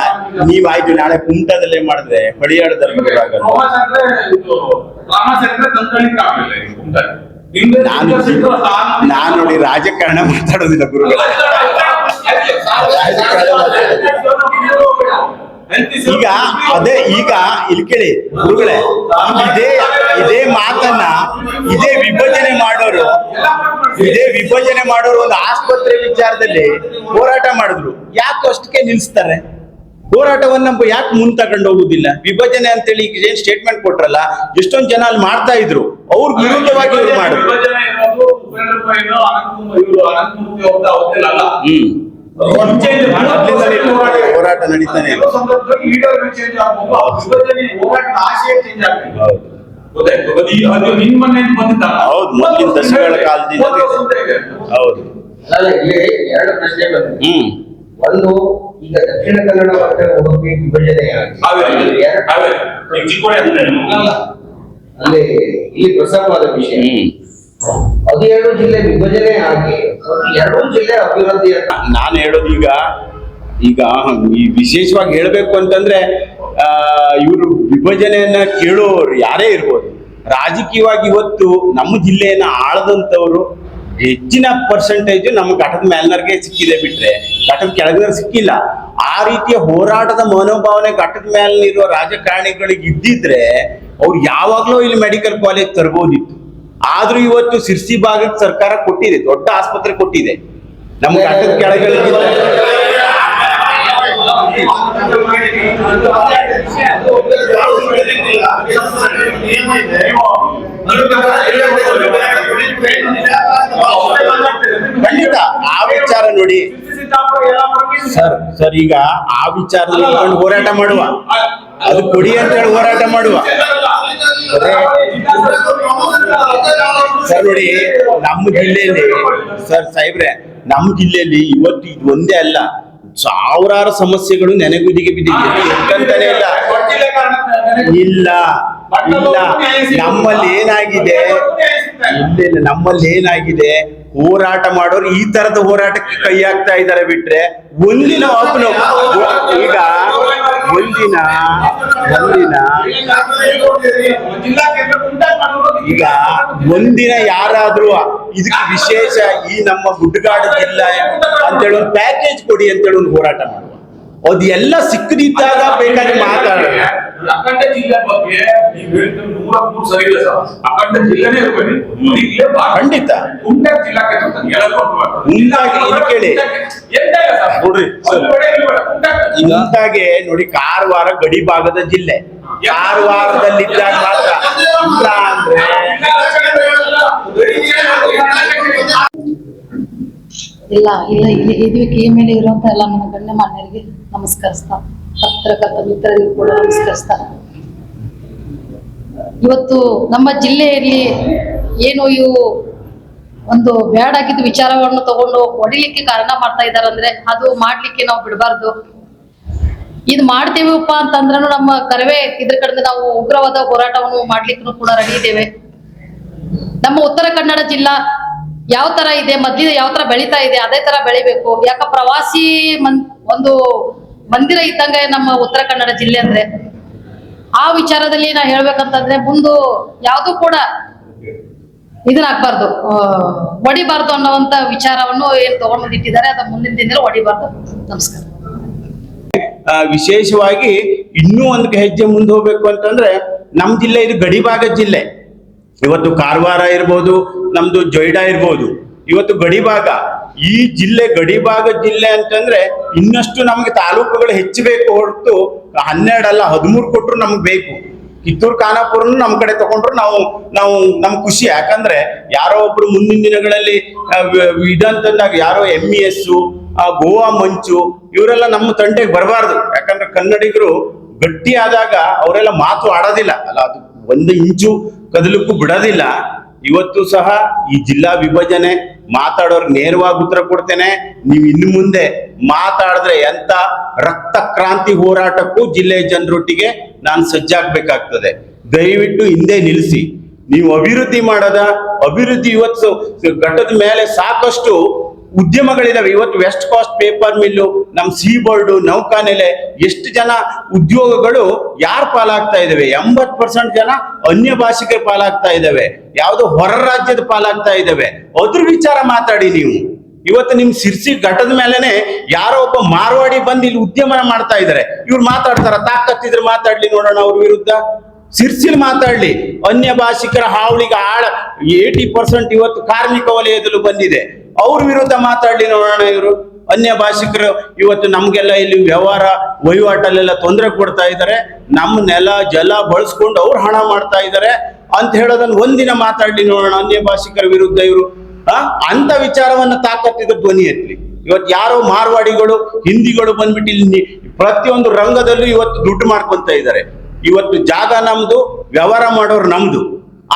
ನೀವಾಯ್ತು ನಾಳೆ ಕುಮಟದಲ್ಲೇ ಮಾಡಿದ್ರೆ ಹೊಳಿಯಾಡದಲ್ಲಿ ನಾನು ನೋಡಿ ರಾಜಕಾರಣ ಮಾತಾಡೋದಿಲ್ಲ ಗುರುಗಳ. ಈಗ ಅದೇ ಈಗ ಇಲ್ಲಿ ಕೇಳಿ ಗುರುಗಳೇ, ಇದೇ ಮಾತನ್ನ ಇದೇ ವಿಭಜನೆ ಮಾಡೋರು ಒಂದು ಆಸ್ಪತ್ರೆ ವಿಚಾರದಲ್ಲಿ ಹೋರಾಟ ಮಾಡಿದ್ರು. ಯಾಕೆ ಅಷ್ಟಕ್ಕೆ ನಿಲ್ಸ್ತಾರೆ ಹೋರಾಟವನ್ನ? ಯಾಕೆ ಮುಂದೆ ತಗೊಂಡು ಹೋಗುದಿಲ್ಲ? ವಿಭಜನೆ ಅಂತೇಳಿ ಈಗ ಏನ್ ಸ್ಟೇಟ್ಮೆಂಟ್ ಕೊಟ್ರಲ್ಲ, ಎಷ್ಟೊಂದು ಜನ ಅಲ್ಲಿ ಮಾಡ್ತಾ ಇದ್ರು, ಅವ್ರ ವಿರುದ್ಧವಾಗಿ ಇವ್ರು ಮಾಡಿದ್ರು. ಹೋರಾಟ ನಡೀತಾನೆ ಇದೆ. ಹೌದು, ಮೊದಲಿನ ದಶಕಗಳ ಕಾಲದಿಂದ ಹೌದು. ಇಲ್ಲಿ 2 ಪ್ರಶ್ನೆ ಬಂದಿದೆ. ಒಂದು, ಈಗ ದಕ್ಷಿಣ ಕನ್ನಡ ಮತ್ತು ಉಡುಪಿ ವಿಭಜನೆ ಅಲ್ಲಿ ಇಲ್ಲಿ ಪ್ರಸ್ತಾಪವಾದ ವಿಷಯ. 17 ಜಿಲ್ಲೆ ವಿಭಜನೆ ಆಗಿ 2 ಜಿಲ್ಲೆ ಅಭಿವೃದ್ಧಿ ಅಂತ ನಾನು ಹೇಳೋದು. ಈಗ ಈ ವಿಶೇಷವಾಗಿ ಹೇಳ್ಬೇಕು ಅಂತಂದ್ರೆ ಇವರು ವಿಭಜನೆಯನ್ನ ಕೇಳೋರು ಯಾರೇ ಇರ್ಬೋದು, ರಾಜಕೀಯವಾಗಿ ಇವತ್ತು ನಮ್ಮ ಜಿಲ್ಲೆಯನ್ನ ಆಳದಂತವ್ರು ಹೆಚ್ಚಿನ ಪರ್ಸೆಂಟೇಜ್ ನಮ್ಮ ಘಟದ ಮೇಲ್ನರ್ಗೆ ಸಿಕ್ಕಿದೆ, ಬಿಟ್ರೆ ಘಟದ ಕೆಳಗಿನ ಸಿಕ್ಕಿಲ್ಲ. ಆ ರೀತಿಯ ಹೋರಾಟದ ಮನೋಭಾವನೆ ಘಟದ ಮೇಲಿರುವ ರಾಜಕಾರಣಿಗಳಿಗೆ ಇದ್ದಿದ್ರೆ ಅವ್ರು ಯಾವಾಗ್ಲೂ ಇಲ್ಲಿ ಮೆಡಿಕಲ್ ಕಾಲೇಜ್ ತರಬಹುದಿತ್ತು. ಆದ್ರೂ ಇವತ್ತು ಸಿರ್ಸಿ ಭಾಗಕ್ಕೆ ಸರ್ಕಾರ ಕೊಟ್ಟಿದೆ, ದೊಡ್ಡ ಆಸ್ಪತ್ರೆ ಕೊಟ್ಟಿದೆ. ನಮ್ಮ ಘಟದ ಕೆಳಗಿನ ಖಂಡಿತ ಆ ವಿಚಾರ ನೋಡಿ ಸರ್. ಈಗ ಆ ವಿಚಾರದಲ್ಲಿ ಹೋರಾಟ ಮಾಡುವ, ಅದು ಕೊಡಿ ಅಂತ ಹೇಳಿ ಹೋರಾಟ ಮಾಡುವ ಸರ್. ನೋಡಿ ನಮ್ಮ ಜಿಲ್ಲೆಯಲ್ಲಿ ಸರ್ ಸಾಹೇಬ್ರೆ, ನಮ್ಮ ಜಿಲ್ಲೆಯಲ್ಲಿ ಇವತ್ತು ಇದು ಒಂದೇ ಅಲ್ಲ, ಸಾವಿರಾರು ಸಮಸ್ಯೆಗಳು ನೆನೆಗುದಿಗೆ ಬಿದ್ದಿದೆ. ಎಂತಾನೆ ಇಲ್ಲ ಇಲ್ಲ ಇಲ್ಲ ನಮ್ಮಲ್ಲಿ ಏನಾಗಿದೆ ಇಲ್ಲ ನಮ್ಮಲ್ಲಿ ಏನಾಗಿದೆ ಹೋರಾಟ ಮಾಡೋರು ಈ ತರದ ಹೋರಾಟಕ್ಕೆ ಕೈ ಹಾಕ್ತಾ ಇದ್ದಾರೆ ಬಿಟ್ರೆ ಒಂದಿನ ಒಬ್ಬನು ಈಗ ಒಂದಿನ ಈಗ ಒಂದಿನ ಯಾರಾದ್ರೂ ಇದಕ್ಕೆ ವಿಶೇಷ ಈ ನಮ್ಮ ಗುಡ್ಡಗಾಡು ಜಿಲ್ಲೆ ಅಂತೇಳಿ ಒಂದು ಪ್ಯಾಕೇಜ್ ಕೊಡಿ ಅಂತೇಳಿ ಒಂದು ಹೋರಾಟ ಮಾಡುವ ಅದು ಎಲ್ಲ ಸಿಕ್ಕದಿದ್ದಾಗ ಬೇಕಾದ್ರೆ ಮಾತಾಡೋಣ. ಅಖಂಡ ಜಿಲ್ಲೆ ಬಗ್ಗೆ ನೀವು ಹೇಳಿದ್ರೆ 100% ಸರಿ ಇಲ್ಲ ಸರ್. ಅಖಂಡ ಜಿಲ್ಲೆನೇ ಇರಬೇಕು. ಖಂಡಿತ ಕುಂಟ ಜಿಲ್ಲಾಕ್ಕೆ ಇದು ಕೇಳಿ ನೋಡ್ರಿ ಇಂತಾಗೆ ನೋಡಿ ಕಾರವಾರ ಗಡಿ ಭಾಗದ ಜಿಲ್ಲೆ ಕಾರವಾರದಲ್ಲಿದ್ದಾಗ ಮಾತ್ರ ಇಲ್ಲ ಅಂದ್ರೆ ಇಲ್ಲ ಇಲ್ಲ ಇದಕ್ಕೆ ಈ ಮೇಲೆ ಇರುವಂತ ಎಲ್ಲ ನನ್ನ ಗಣ್ಯಮಾನ್ಯರಿಗೆ ನಮಸ್ಕರಿಸ್ತಾ, ಪತ್ರಕರ್ತ ಮಿತ್ರರಿಗೂ ಕೂಡ ನಮಸ್ಕರಿಸ್ತಾ. ಇವತ್ತು ನಮ್ಮ ಜಿಲ್ಲೆಯಲ್ಲಿ ಏನು ಇವು ಒಂದು ಬ್ಯಾಡಾಗಿದ್ದ ವಿಚಾರವನ್ನು ತಗೊಂಡು ಹೊಡಿಲಿಕ್ಕೆ ಕಾರಣ ಮಾಡ್ತಾ ಇದ್ದಾರೆ ಅಂದ್ರೆ ಅದು ಮಾಡ್ಲಿಕ್ಕೆ ನಾವು ಬಿಡಬಾರ್ದು. ಇದು ಮಾಡ್ತೀವಪ್ಪ ಅಂತಂದ್ರೂ ನಮ್ಮ ಕರವೇ ಇದ್ರ ಕಡೆ ನಾವು ಉಗ್ರವಾದ ಹೋರಾಟವನ್ನು ಮಾಡ್ಲಿಕ್ಕೂ ಕೂಡ ರೆಡಿ ಇದ್ದೇವೆ. ನಮ್ಮ ಉತ್ತರ ಕನ್ನಡ ಜಿಲ್ಲಾ ಯಾವ ತರ ಇದೆ, ಮೊದ್ಲಿದ ಯಾವ ತರ ಬೆಳೀತಾ ಇದೆ ಅದೇ ತರ ಬೆಳಿಬೇಕು. ಯಾಕ ಪ್ರವಾಸಿ ಒಂದು ಮಂದಿರ ಇದ್ದಂಗೆ ನಮ್ಮ ಉತ್ತರ ಕನ್ನಡ ಜಿಲ್ಲೆ ಅಂದ್ರೆ. ಆ ವಿಚಾರದಲ್ಲಿ ನಾ ಹೇಳ್ಬೇಕಂತಂದ್ರೆ ಮುಂದೆ ಯಾವ್ದು ಕೂಡ ಇದನ್ನಾಗಬಾರ್ದು, ಹೊಡಿಬಾರ್ದು ಅನ್ನೋವಂತ ವಿಚಾರವನ್ನು ಏನ್ ತಗೊಂಡ್ಬಂದಿಟ್ಟಿದ್ದಾರೆ ಅದ ಮುಂದಿನ ದಿನದಲ್ಲಿ ಹೊಡಿಬಾರ್ದು. ನಮಸ್ಕಾರ. ವಿಶೇಷವಾಗಿ ಇನ್ನೂ ಒಂದು ಹೆಜ್ಜೆ ಮುಂದೆ ಹೋಗ್ಬೇಕು ಅಂತಂದ್ರೆ ನಮ್ ಜಿಲ್ಲೆ ಇದು ಗಡಿಭಾಗದ ಜಿಲ್ಲೆ. ಇವತ್ತು ಕಾರವಾರ ಇರ್ಬೋದು, ನಮ್ದು ಜೊಯ್ಡಾ ಇರ್ಬೋದು, ಇವತ್ತು ಗಡಿಭಾಗ. ಈ ಜಿಲ್ಲೆ ಗಡಿಭಾಗ ಜಿಲ್ಲೆ ಅಂತಂದ್ರೆ ಇನ್ನಷ್ಟು ನಮ್ಗೆ ತಾಲೂಕುಗಳು ಹೆಚ್ಚಬೇಕು ಹೊರತು 12 ಅಲ್ಲ 13 ಕೊಟ್ರು ನಮ್ಗೆ ಬೇಕು. ಕಿತ್ತೂರು ಖಾನಾಪುರನು ನಮ್ ಕಡೆ ತಗೊಂಡ್ರು ನಾವು ನಮ್ ಖುಷಿ. ಯಾಕಂದ್ರೆ ಯಾರೋ ಒಬ್ರು ಮುಂದಿನ ದಿನಗಳಲ್ಲಿ ಇದಂತಂದಾಗ ಯಾರೋ MES ಗೋವಾ ಮಂಚು ಇವರೆಲ್ಲ ನಮ್ಮ ತಂಟೆಗೆ ಬರಬಾರ್ದು. ಯಾಕಂದ್ರೆ ಕನ್ನಡಿಗರು ಗಟ್ಟಿ ಆದಾಗ ಅವರೆಲ್ಲ ಮಾತು ಆಡೋದಿಲ್ಲ ಅಲ್ಲ, ಅದು 1 ಇಂಚು ಕದಲಕ್ಕೂ ಬಿಡೋದಿಲ್ಲ. ಇವತ್ತು ಸಹ ಈ ಜಿಲ್ಲಾ ವಿಭಜನೆ ಮಾತಾಡೋರ್ಗೆ ನೇರವಾಗಿ ಉತ್ತರ ಕೊಡ್ತೇನೆ. ನೀವು ಇನ್ನು ಮುಂದೆ ಮಾತಾಡಿದ್ರೆ ಎಂತ ರಕ್ತ ಕ್ರಾಂತಿ ಹೋರಾಟಕ್ಕೂ ಜಿಲ್ಲೆಯ ಜನರೊಟ್ಟಿಗೆ ನಾನು ಸಜ್ಜಾಗ್ಬೇಕಾಗ್ತದೆ. ದಯವಿಟ್ಟು ಹಿಂದೆ ನಿಲ್ಲಿಸಿ. ನೀವು ಅಭಿವೃದ್ಧಿ ಮಾಡೋದ ಅಭಿವೃದ್ಧಿ ಇವತ್ತು ಘಟ್ಟದ ಮೇಲೆ ಸಾಕಷ್ಟು ಉದ್ಯಮಗಳಿದಾವೆ. ಇವತ್ತು ವೆಸ್ಟ್ ಕಾಸ್ಟ್ ಪೇಪರ್ ಮಿಲ್ಲು, ನಮ್ ಸೀ ಬೋರ್ಡ್, ನೌಕಾನೆಲೆ, ಎಷ್ಟು ಜನ ಉದ್ಯೋಗಗಳು ಯಾರು ಪಾಲಾಗ್ತಾ ಇದಾವೆ? 80% ಜನ ಅನ್ಯ ಭಾಷಿಕರ ಪಾಲಾಗ್ತಾ ಇದಾವೆ, ಯಾವ್ದೋ ಹೊರ ರಾಜ್ಯದ ಪಾಲಾಗ್ತಾ ಇದಾವೆ. ಅದ್ರ ವಿಚಾರ ಮಾತಾಡಿ ನೀವು. ಇವತ್ತು ನಿಮ್ ಸಿರ್ಸಿ ಘಟ್ಟದ ಮೇಲೆನೆ ಯಾರೋ ಒಬ್ಬ ಮಾರ್ವಾಡಿ ಬಂದು ಇಲ್ಲಿ ಉದ್ಯಮನ ಮಾಡ್ತಾ ಇದಾರೆ. ಇವ್ರು ಮಾತಾಡ್ತಾರ, ತಾಕತ್ತಿದ್ರೆ ಮಾತಾಡ್ಲಿ ನೋಡೋಣ ಅವ್ರ ವಿರುದ್ಧ. ಸಿರ್ಸಿಲ್ ಮಾತಾಡ್ಲಿ. ಅನ್ಯ ಭಾಷಿಕರ ಹಾವಳಿಗೆ 80% ಇವತ್ತು ಕಾರ್ಮಿಕ ವಲಯದಲ್ಲೂ ಬಂದಿದೆ. ಅವ್ರ ವಿರುದ್ಧ ಮಾತಾಡ್ಲಿ ನೋಡೋಣ. ಇವರು ಅನ್ಯ ಭಾಷಿಕರು ಇವತ್ತು ನಮ್ಗೆಲ್ಲ ಇಲ್ಲಿ ವ್ಯವಹಾರ ವಹಿವಾಟಲ್ಲೆಲ್ಲ ತೊಂದರೆ ಕೊಡ್ತಾ ಇದ್ದಾರೆ. ನಮ್ಮ ನೆಲ ಜಲ ಬಳಸ್ಕೊಂಡು ಅವ್ರು ಹಣ ಮಾಡ್ತಾ ಇದ್ದಾರೆ ಅಂತ ಹೇಳೋದನ್ನ ಒಂದಿನ ಮಾತಾಡ್ಲಿ ನೋಡೋಣ. ಅನ್ಯ ಭಾಷಿಕರ ವಿರುದ್ಧ ಇವರು ಅಂತ ವಿಚಾರವನ್ನ ತಾಕತ್ತಿದ್ರು ಧ್ವನಿ ಎತ್ತಲಿ. ಇವತ್ತು ಯಾರೋ ಮಾರ್ವಾಡಿಗಳು ಹಿಂದಿಗಳು ಬಂದ್ಬಿಟ್ಟು ಇಲ್ಲಿ ಪ್ರತಿಯೊಂದು ರಂಗದಲ್ಲೂ ಇವತ್ತು ದುಡ್ಡು ಮಾಡ್ಕೊಂತ ಇದ್ದಾರೆ. ಇವತ್ತು ಜಾಗ ನಮ್ದು, ವ್ಯವಹಾರ ಮಾಡೋರು ನಮ್ದು.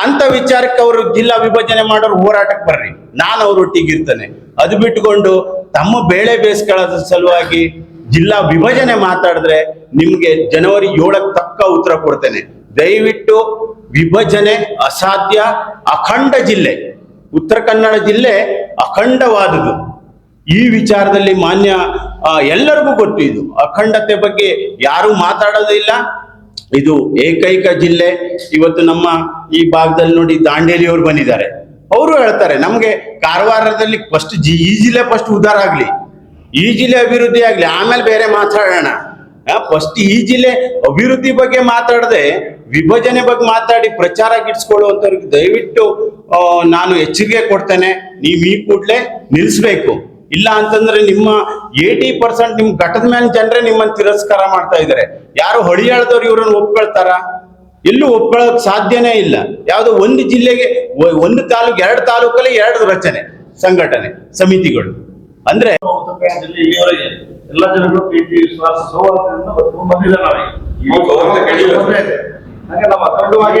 ಅಂತ ವಿಚಾರಕ್ಕೆ ಅವರು ಜಿಲ್ಲಾ ವಿಭಜನೆ ಮಾಡೋರು ಹೋರಾಟಕ್ಕೆ ಬರ್ರಿ, ನಾನು ಅವ್ರೊಟ್ಟಿಗೆ ಇರ್ತೇನೆ. ಅದು ಬಿಟ್ಟುಕೊಂಡು ತಮ್ಮ ಬೇಳೆ ಬೇಯಿಸ್ಕೊಳ್ಳೋದ್ರ ಸಲುವಾಗಿ ಜಿಲ್ಲಾ ವಿಭಜನೆ ಮಾತಾಡಿದ್ರೆ ನಿಮ್ಗೆ ಜನವರಿ 7ಕ್ಕೆ ತಕ್ಕ ಉತ್ತರ ಕೊಡ್ತೇನೆ. ದಯವಿಟ್ಟು ವಿಭಜನೆ ಅಸಾಧ್ಯ. ಅಖಂಡ ಜಿಲ್ಲೆ, ಉತ್ತರ ಕನ್ನಡ ಜಿಲ್ಲೆ ಅಖಂಡವಾದುದು. ಈ ವಿಚಾರದಲ್ಲಿ ಮಾನ್ಯ ಎಲ್ಲರಿಗೂ ಗೊತ್ತು. ಇದು ಅಖಂಡತೆ ಬಗ್ಗೆ ಯಾರು ಮಾತಾಡೋದಿಲ್ಲ. ಇದು ಏಕೈಕ ಜಿಲ್ಲೆ. ಇವತ್ತು ನಮ್ಮ ಈ ಭಾಗದಲ್ಲಿ ನೋಡಿ ದಾಂಡೇಲಿಯವರು ಬಂದಿದ್ದಾರೆ. ಅವರು ಹೇಳ್ತಾರೆ ನಮ್ಗೆ ಕಾರವಾರದಲ್ಲಿ ಫಸ್ಟ್ ಈ ಜಿಲ್ಲೆ ಫಸ್ಟ್ ಉದ್ಧಾರ ಆಗ್ಲಿ, ಈ ಜಿಲ್ಲೆ ಅಭಿವೃದ್ಧಿ ಆಗ್ಲಿ, ಆಮೇಲೆ ಬೇರೆ ಮಾತಾಡೋಣ. ಫಸ್ಟ್ ಈ ಜಿಲ್ಲೆ ಅಭಿವೃದ್ಧಿ ಬಗ್ಗೆ ಮಾತಾಡದೆ ವಿಭಜನೆ ಬಗ್ಗೆ ಮಾತಾಡಿ ಪ್ರಚಾರ ಗಿಟ್ಸ್ಕೊಳ್ಳುವಂಥವ್ರಿಗೆ ದಯವಿಟ್ಟು ನಾನು ಎಚ್ಚರಿಕೆ ಕೊಡ್ತೇನೆ. ನೀವು ಈ ಕೂಡಲೇ ನಿಲ್ಲಿಸ್ಬೇಕು. ಇಲ್ಲ ಅಂತಂದ್ರೆ ನಿಮ್ಮ 80% ನಿಮ್ ಘಟ್ಟದ ಮೇಲೆ ಜನರೇ ನಿಮ್ಮನ್ನು ತಿರಸ್ಕಾರ ಮಾಡ್ತಾ ಇದ್ದಾರೆ. ಯಾರು ಹಳಿಯಾಳದವ್ರು ಇವ್ರನ್ನ ಒಪ್ಕೊಳ್ತಾರ? ಎಲ್ಲೂ ಒಪ್ಕೊಳ್ಳೋಕ್ ಸಾಧ್ಯನೇ ಇಲ್ಲ. ಯಾವುದೋ ಒಂದು ಜಿಲ್ಲೆಗೆ 1 ತಾಲೂಕು 2 ತಾಲೂಕಲ್ಲಿ 2 ರಚನೆ ಸಂಘಟನೆ ಸಮಿತಿಗಳು ಅಂದ್ರೆ ಎಲ್ಲ ಜನಗಳು ಪ್ರೀತಿ ವಿಶ್ವಾಸ ಸೌಹಾರ್ದದಿಂದ ಬಂದಿದ್ದಾರೆ. ನಾವು ಹಾಗೆ ನಮ್ಮ ಅಖಂಡವಾಗಿ